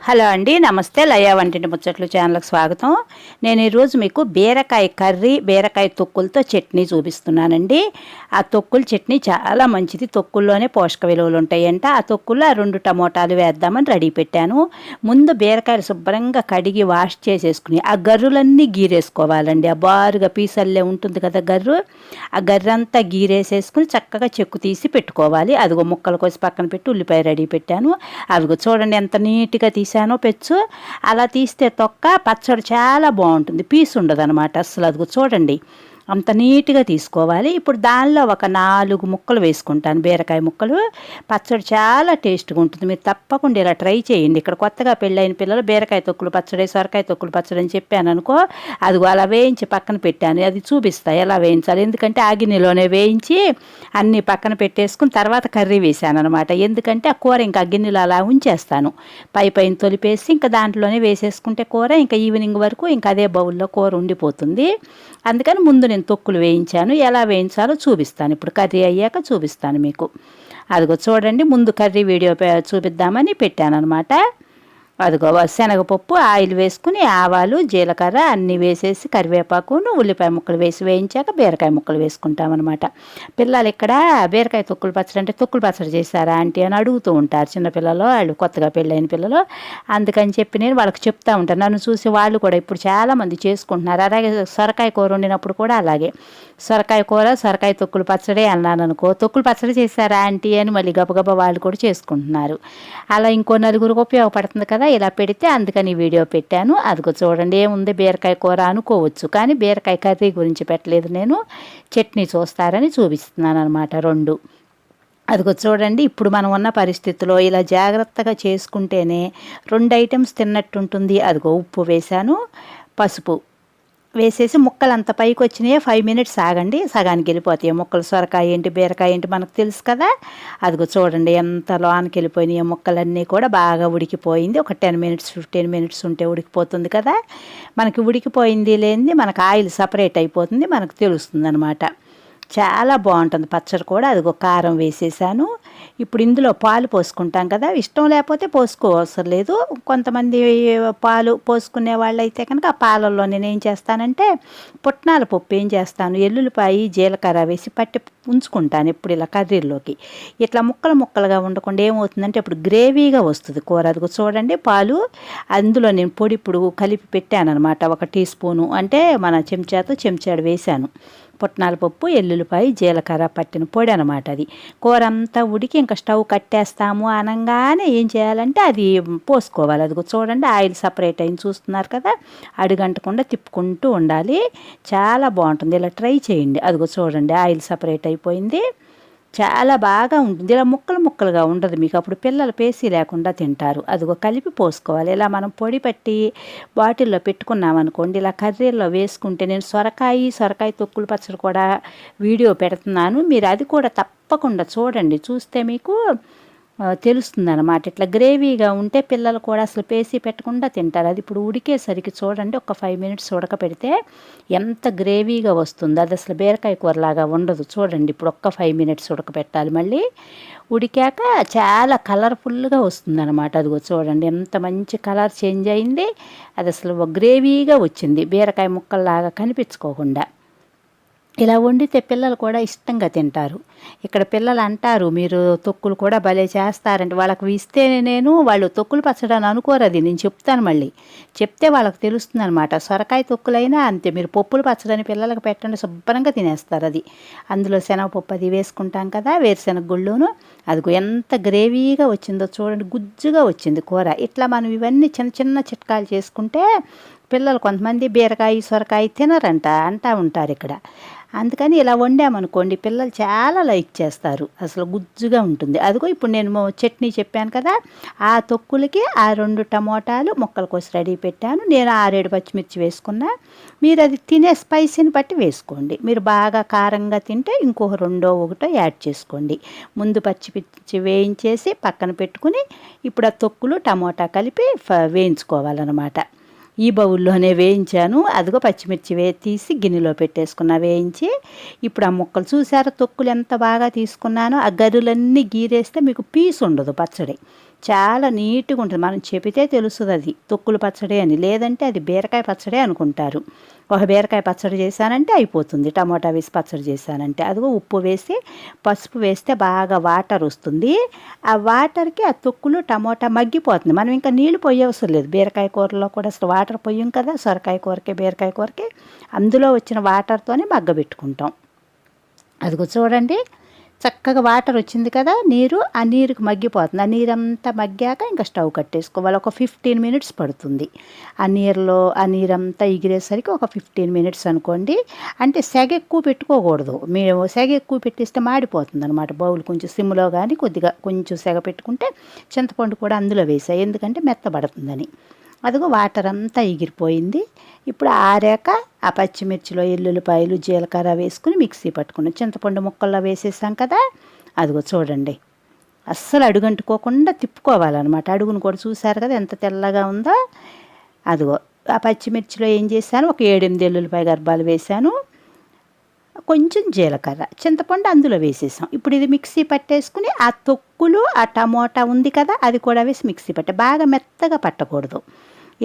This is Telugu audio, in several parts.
హలో అండి, నమస్తే. లయ వంటింటి ముచ్చట్లు ఛానల్కి స్వాగతం. నేను ఈరోజు మీకు బీరకాయ కర్రీ, బీరకాయ తొక్కులతో చట్నీ చూపిస్తున్నానండి. ఆ తొక్కుల చట్నీ చాలా మంచిది. తొక్కుల్లోనే పోషక విలువలు ఉంటాయంట. ఆ తొక్కుల్లో 2 టమోటాలు వేద్దామని రెడీ పెట్టాను. ముందు బీరకాయలు శుభ్రంగా కడిగి వాష్ చేసేసుకుని ఆ గర్రులన్నీ గీరేసుకోవాలండి. ఆ బారుగా పీసల్లే ఉంటుంది కదా గర్రు, ఆ గర్రంతా గీరేసేసుకుని చక్కగా చెక్కు తీసి పెట్టుకోవాలి. అదిగో ముక్కలు కోసి పక్కన పెట్టి ఉల్లిపాయ రెడీ పెట్టాను. అదిగో చూడండి ఎంత నీట్గా తీసానో పెచ్చు. అలా తీస్తే తొక్క పచ్చడి చాలా బాగుంటుంది, పీసు ఉండదు అనమాట అసలు. అదిగో చూడండి అంత నీట్గా తీసుకోవాలి. ఇప్పుడు దానిలో ఒక 4 ముక్కలు వేసుకుంటాను, బీరకాయ ముక్కలు. పచ్చడి చాలా టేస్ట్గా ఉంటుంది. మీరు తప్పకుండా ఇలా ట్రై చేయండి. ఇక్కడ కొత్తగా పెళ్ళైన పిల్లలు బీరకాయ తొక్కులు పచ్చడి, సొరకాయ తొక్కులు పచ్చడి అని చెప్పాను అనుకో, అదిగో అలా వేయించి పక్కన పెట్టాను. అది చూపిస్తా ఎలా వేయించాలి. ఎందుకంటే ఆ గిన్నెలోనే వేయించి అన్నీ పక్కన పెట్టేసుకుని తర్వాత కర్రీ వేసాను అనమాట. ఎందుకంటే ఆ కూర ఇంకా ఆ గిన్నెలో అలా ఉంచేస్తాను, పైన తొలిపేసి ఇంకా దాంట్లోనే వేసేసుకుంటే కూర ఇంకా ఈవినింగ్ వరకు ఇంకా అదే బౌల్లో కూర ఉండిపోతుంది. అందుకని ముందు నేను తొక్కులు వేయించాను. ఎలా వేయించాలో చూపిస్తాను, ఇప్పుడు కర్రీ అయ్యాక చూపిస్తాను మీకు. అదిగో చూడండి, ముందు కర్రీ వీడియో చూపిద్దామని పెట్టాను అనమాట. అదిగో శనగపప్పు, ఆయిల్ వేసుకుని ఆవాలు, జీలకర్ర అన్నీ వేసేసి కరివేపాకును ఉల్లిపాయ ముక్కలు వేసి వేయించాక బీరకాయ ముక్కలు వేసుకుంటామన్నమాట. పిల్లలు ఇక్కడ బీరకాయ తొక్కులు పచ్చడి అంటే తొక్కులు పచ్చడి చేశారా ఆంటీ అని అడుగుతూ ఉంటారు చిన్నపిల్లలు, వాళ్ళు కొత్తగా పెళ్ళైన పిల్లలు. అందుకని చెప్పి నేను వాళ్ళకి చెప్తా ఉంటాను. నన్ను చూసి వాళ్ళు కూడా ఇప్పుడు చాలామంది చేసుకుంటున్నారు. అలాగే సొరకాయ కూర వండినప్పుడు కూడా అలాగే సొరకాయ కూర, సొరకాయ తొక్కులు పచ్చడి అన్నాను అనుకో, తొక్కులు పచ్చడి చేశారా ఆంటీ అని మళ్ళీ గబగబా వాళ్ళు కూడా చేసుకుంటున్నారు. అలా ఇంకో నలుగురికి ఉపయోగపడుతుంది కదా ఇలా పెడితే, అందుకని వీడియో పెట్టాను. అదిగో చూడండి, ఏముంది బీరకాయ కూర అనుకోవచ్చు, కానీ బీరకాయ కర్రీ గురించి పెట్టలేదు నేను, చట్నీ చూస్తారని చూపిస్తున్నాను అనమాట 2. అదిగో చూడండి, ఇప్పుడు మనం ఉన్న పరిస్థితిలో ఇలా జాగ్రత్తగా చేసుకుంటేనే 2 ఐటమ్స్ తిన్నట్టుంటుంది. అదిగో ఉప్పు వేశాను, పసుపు వేసేసి ముక్కలు అంత పైకి వచ్చినాయో 5 మినిట్స్ ఆగండి, సగానికి వెళ్ళిపోతాయి ముక్కలు. సొరకాయ ఏంటి బీరకాయ ఏంటి మనకు తెలుసు కదా. అదిగో చూడండి ఎంత లోనికి వెళ్ళిపోయినాయి ముక్కలన్నీ కూడా, బాగా ఉడికిపోయింది. ఒక 10 మినిట్స్ 15 మినిట్స్ ఉంటే ఉడికిపోతుంది కదా. మనకి ఉడికిపోయింది లేనిది మనకు ఆయిల్ సపరేట్ అయిపోతుంది, మనకు తెలుస్తుంది అనమాట. చాలా బాగుంటుంది పచ్చడి కూడా. అదిగో కారం వేసేసాను. ఇప్పుడు ఇందులో పాలు పోసుకుంటాం కదా, ఇష్టం లేకపోతే పోసుకోవసరం లేదు. కొంతమంది పాలు పోసుకునే వాళ్ళు అయితే కనుక ఆ పాలల్లో నేను ఏం చేస్తానంటే పుట్నాల పప్పు ఏం చేస్తాను, ఎల్లుల్లిపాయ జీలకర్ర వేసి పట్టి ఉంచుకుంటాను ఇప్పుడు ఇలా కర్రీల్లోకి. ఇట్లా ముక్కలుగా ఉండకుండా ఏమవుతుందంటే ఇప్పుడు గ్రేవీగా వస్తుంది కూర. అదిగో చూడండి పాలు, అందులో నేను పొడి ఇప్పుడు కలిపి పెట్టాను అనమాట. 1 టీ స్పూను అంటే మన చెంచాడు వేశాను పుట్నాల పప్పు, ఎల్లుల్లిపాయ జీలకర్ర పట్టిన పొడి అనమాట. అది కూర అంతా ఉడికి ఇంకా స్టవ్ కట్టేస్తాము అనగానే ఏం చేయాలంటే అది పోసుకోవాలి. అదిగో చూడండి ఆయిల్ సపరేట్ అయింది చూస్తున్నారు కదా, అడుగంటకుండా తిప్పుకుంటూ ఉండాలి. చాలా బాగుంటుంది, ఇలా ట్రై చేయండి. అదిగో చూడండి ఆయిల్ సపరేట్ అయిపోయింది, చాలా బాగా ఉంటుంది. ఇలా ముక్కలుగా ఉండదు మీకు, అప్పుడు పిల్లలు పేసి లేకుండా తింటారు. అదిగో కలిపి పోసుకోవాలి. ఇలా మనం పొడి పట్టి బాటిల్లో పెట్టుకున్నామనుకోండి, ఇలా కర్రీల్లో వేసుకుంటే, నేను సొరకాయ తొక్కులు పచ్చడి కూడా వీడియో పెడుతున్నాను, మీరు అది కూడా తప్పకుండా చూడండి. చూస్తే మీకు తెలుస్తుంది అనమాట. ఇట్లా గ్రేవీగా ఉంటే పిల్లలు కూడా అసలు పేసి పెట్టకుండా తింటారు. అది ఇప్పుడు ఉడికేసరికి చూడండి ఒక 5 మినిట్స్ ఉడకపెడితే ఎంత గ్రేవీగా వస్తుందో. అది అసలు బీరకాయ కూరలాగా ఉండదు. చూడండి ఇప్పుడు 5 మినిట్స్ ఉడకపెట్టాలి. మళ్ళీ ఉడికాక చాలా కలర్ఫుల్గా వస్తుంది అనమాట. అదిగో చూడండి ఎంత మంచి కలర్ చేంజ్ అయింది. అది అసలు గ్రేవీగా వచ్చింది, బీరకాయ ముక్కల్లాగా కనిపించుకోకుండా. ఇలా వండితే పిల్లలు కూడా ఇష్టంగా తింటారు. ఇక్కడ పిల్లలు అంటారు మీరు తొక్కులు కూడా భలే చేస్తారంటే, వాళ్ళకి ఇస్తేనే నేను వాళ్ళు తొక్కులు పచ్చడి అని అనుకోరు. అది నేను చెప్తాను, మళ్ళీ చెప్తే వాళ్ళకి తెలుస్తుంది అనమాట. సొరకాయ తొక్కులైనా అంతే, మీరు పప్పులు పచ్చడని పిల్లలకు పెట్టండి శుభ్రంగా తినేస్తారు. అది అందులో శనగపప్పు అది వేసుకుంటాం కదా, వేరుశెనగ గుళ్ళును. అదిగో ఎంత గ్రేవీగా వచ్చిందో చూడండి, గుజ్జుగా వచ్చింది కూర. ఇట్లా మనం ఇవన్నీ చిన్న చిట్కాలు చేసుకుంటే పిల్లలు కొంతమంది బీరకాయ సొరకాయ తినరంట అంటూ ఉంటారు ఇక్కడ. అందుకని ఇలా వండామనుకోండి పిల్లలు చాలా లైక్ చేస్తారు, అసలు గుజ్జుగా ఉంటుంది. అదిగో ఇప్పుడు నేను చట్నీ చెప్పాను కదా, ఆ తొక్కులకి ఆ 2 టమోటాలు ముక్కలు కోసి రెడీ పెట్టాను. నేను 6-7 పచ్చిమిర్చి వేసుకున్నా. మీరు అది తినే స్పైసీని బట్టి వేసుకోండి. మీరు బాగా కారంగా తింటే ఇంకొక 2-1 యాడ్ చేసుకోండి. ముందు పచ్చిమిర్చి వేయించేసి పక్కన పెట్టుకుని ఇప్పుడు ఆ తొక్కులు టమోటా కలిపి వేయించుకోవాలన్నమాట. ఈ బౌల్లోనే వేయించాను. అదిగో పచ్చిమిర్చి తీసి గిన్నెలో పెట్టేసుకున్నా వేయించి. ఇప్పుడు ఆ ముక్కలు చూసారా తొక్కులు ఎంత బాగా తీసుకున్నానో. ఆ గరులన్నీ గీరేస్తే మీకు పీసు ఉండదు పచ్చడి, చాలా నీట్గా ఉంటుంది. మనం చెబితే తెలుస్తుంది అది తొక్కుల పచ్చడి అని, లేదంటే అది బీరకాయ పచ్చడి అనుకుంటారు. ఒక బీరకాయ పచ్చడి చేశానంటే అయిపోతుంది. టమాటా వేసి పచ్చడి చేశానంటే అదిగో ఉప్పు వేసి పసుపు వేస్తే బాగా వాటర్ వస్తుంది. ఆ వాటర్కి ఆ తొక్కులు టమాటా మగ్గిపోతుంది. మనం ఇంకా నీళ్లు పొయ్యవసరం లేదు. బీరకాయ కూరలో కూడా అసలు వాటర్ పొయ్యం కదా, సొరకాయ కూరకి బీరకాయ కూరకి అందులో వచ్చిన వాటర్తోనే మగ్గబెట్టుకుంటాం. అదిగో చూడండి, చక్కగా వాటర్ వచ్చింది కదా, ఆ నీరుకి మగ్గిపోతుంది. ఆ నీరంతా మగ్గాక ఇంకా స్టవ్ కట్టేసుకోవాలి. ఒక 15 మినిట్స్ పడుతుంది. ఆ నీరంతా ఎగిరేసరికి ఒక 15 మినిట్స్ అనుకోండి. అంటే సెగ ఎక్కువ పెట్టుకోకూడదు. మీరు సెగ ఎక్కువ పెట్టేస్తే మాడిపోతుంది అనమాట. బౌల్ కొంచెం సిమ్లో కానీ కొద్దిగా కొంచెం సెగ పెట్టుకుంటే చింతపండు కూడా అందులో వేసాయి, ఎందుకంటే మెత్తబడుతుందని. అదిగో వాటర్ అంతా ఎగిరిపోయింది. ఇప్పుడు ఆరాక ఆ పచ్చిమిర్చిలో ఎల్లుల్లిపాయలు జీలకర్ర వేసుకుని మిక్సీ పట్టుకున్నాం. చింతపండు ముక్కల్లో వేసేసాం కదా, అదిగో చూడండి అస్సలు అడుగంటుకోకుండా తిప్పుకోవాలన్నమాట. అడుగును కూడా చూసారు కదా ఎంత తెల్లగా ఉందో. అదిగో ఆ పచ్చిమిర్చిలో ఏం చేశాను, ఒక 7-8 ఎల్లుల్లిపాయ గర్భాలు వేశాను, కొంచెం జీలకర్ర, చింతపండు అందులో వేసేసాం. ఇప్పుడు ఇది మిక్సీ పట్టేసుకుని ఆ తొక్కులు ఆ టమోటా ఉంది కదా అది కూడా వేసి మిక్సీ బాగా మెత్తగా పట్టకూడదు,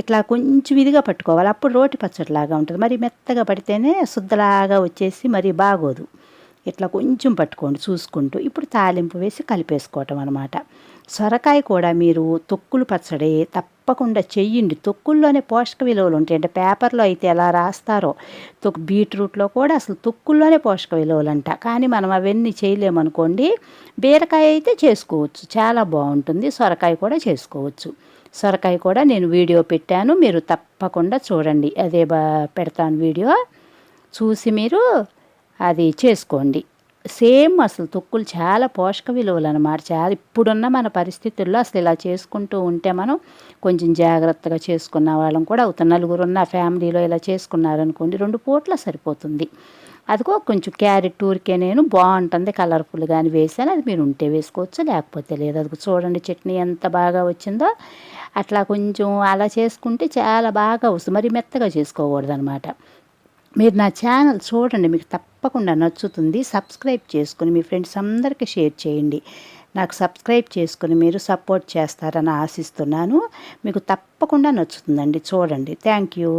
ఇట్లా కొంచెం ఇదిగా పట్టుకోవాలి. అప్పుడు రోటి పచ్చడిలాగా ఉంటుంది. మరి మెత్తగా పడితేనే శుద్ధలాగా వచ్చేసి మరి బాగోదు. ఇట్లా కొంచెం పట్టుకోండి చూసుకుంటూ. ఇప్పుడు తాలింపు వేసి కలిపేసుకోవటం అనమాట. సొరకాయ కూడా మీరు తొక్కులు పచ్చడి తప్పకుండా చెయ్యండి. తొక్కుల్లోనే పోషక విలువలు ఉంటాయి. అంటే పేపర్లో అయితే ఎలా రాస్తారో బీట్రూట్లో కూడా అసలు తొక్కుల్లోనే పోషక విలువలు అంట. కానీ మనం అవన్నీ చేయలేమనుకోండి. బీరకాయ అయితే చేసుకోవచ్చు, చాలా బాగుంటుంది. సొరకాయ కూడా చేసుకోవచ్చు. సొరకాయ కూడా నేను వీడియో పెట్టాను, మీరు తప్పకుండా చూడండి. అదే పెడతాను వీడియో, చూసి మీరు అది చేసుకోండి. సేమ్ అసలు తొక్కులు చాలా పోషక విలువలు అన్నమాట. చాలా ఇప్పుడున్న మన పరిస్థితుల్లో అసలు ఇలా చేసుకుంటూ ఉంటే మనం కొంచెం జాగ్రత్తగా చేసుకున్న వాళ్ళం కూడా అవుతాం. నలుగురున్న ఫ్యామిలీలో ఇలా చేసుకున్నారనుకోండి 2 పూట్ల సరిపోతుంది. అదిగో కొంచెం క్యారెట్ ఊరికే నేను బాగుంటుంది కలర్ఫుల్గా అని వేసాను. అది మీరు ఉంటే వేసుకోవచ్చు, లేకపోతే లేదు. అదిగో చూడండి చట్నీ ఎంత బాగా వచ్చిందో. అట్లా కొంచెం అలా చేసుకుంటే చాలా బాగా వస్తుంది. మరి మెత్తగా చేసుకోకూడదు అనమాట. మీరు నా ఛానల్ చూడండి, మీకు తప్పకుండా నచ్చుతుంది. సబ్స్క్రైబ్ చేసుకుని మీ ఫ్రెండ్స్ అందరికీ షేర్ చేయండి. నాకు సబ్స్క్రైబ్ చేసుకుని మీరు సపోర్ట్ చేస్తారని ఆశిస్తున్నాను. మీకు తప్పకుండా నచ్చుతుందండి, చూడండి. Thank you.